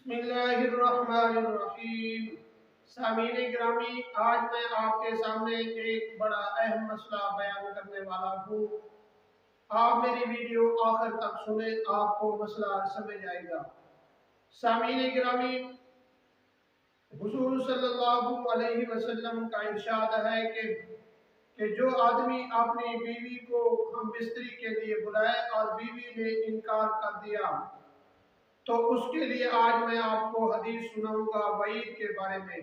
بسم اللہ الرحمن الرحیم۔ سامعین گرامی، آج میں آپ کے سامنے ایک بڑا اہم مسئلہ بیان کرنے والا ہوں۔ آپ میری ویڈیو آخر تک سنیں، آپ کو مسئلہ سمجھ آئے گا۔ سامعین گرامی، حضور صلی اللہ علیہ وسلم کا ارشاد ہے کہ جو آدمی اپنی بیوی کو ہم بستری کے لیے بلائے اور بیوی نے انکار کر دیا تو اس کے لیے آج میں آپ کو حدیث سناؤں گا وعید کے بارے میں۔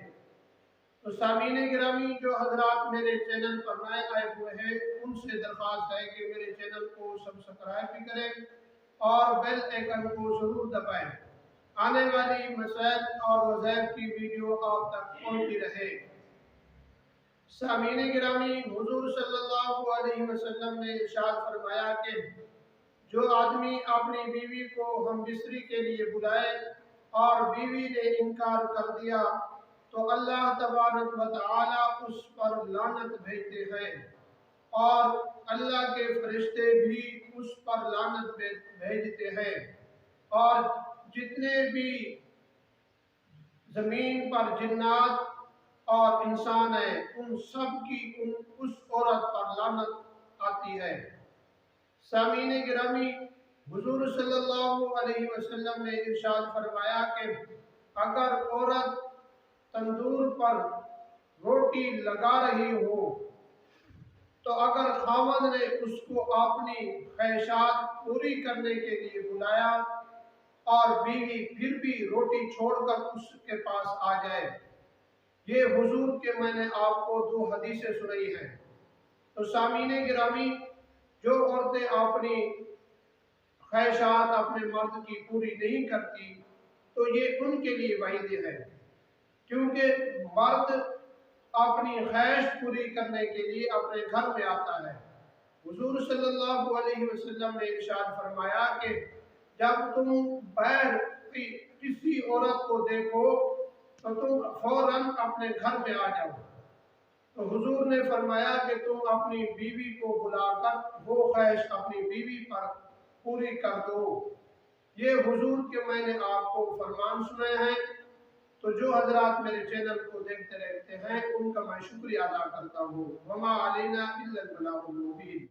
تو سامعین گرامی، جو حضرات میرے چینل پر نئے آئے ہوئے ہیں ان سے درخواست ہے کہ میرے چینل کو سبسکرائب بھی کریں اور بیل آئیکن کو ضرور دبائیں، آنے والی مسائل اور وظائف کی ویڈیو آپ تک پہنچتی رہے۔ سامعین گرامی، حضور صلی اللہ علیہ وسلم نے ارشاد فرمایا کہ جو آدمی اپنی بیوی کو ہم بستری کے لیے بلائے اور بیوی نے انکار کر دیا تو اللہ تبارک و تعالی اس پر لعنت بھیجتے ہیں اور اللہ کے فرشتے بھی اس پر لعنت بھیجتے ہیں، اور جتنے بھی زمین پر جنات اور انسان ہیں ان سب کی اس عورت پر لعنت آتی ہے۔ سامعین گرامی، حضور صلی اللہ علیہ وسلم نے ارشاد فرمایا کہ اگر عورت تندور پر روٹی لگا رہی ہو تو اگر خاوند نے اس کو اپنی خواہشات پوری کرنے کے لیے بلایا اور بیوی پھر بھی روٹی چھوڑ کر اس کے پاس آ جائے، یہ حضور کے میں نے آپ کو دو حدیثیں سنائی ہیں۔ تو سامعین گرامی، جو عورتیں اپنی خواہشات اپنے مرد کی پوری نہیں کرتی تو یہ ان کے لیے وعید ہے، کیونکہ مرد اپنی خواہش پوری کرنے کے لیے اپنے گھر میں آتا ہے۔ حضور صلی اللہ علیہ وسلم نے ارشاد فرمایا کہ جب تم باہر کسی عورت کو دیکھو تو تم فوراً اپنے گھر میں آ جاؤ۔ تو حضور نے فرمایا کہ تم اپنی بیوی کو بلا کر وہ خواہش اپنی بیوی پر پوری کر دو۔ یہ حضور کے میں نے آپ کو فرمان سنائے ہیں۔ تو جو حضرات میرے چینل کو دیکھتے رہتے ہیں ان کا میں شکریہ ادا کرتا ہوں۔ وما علینا الا البلاغ المبین۔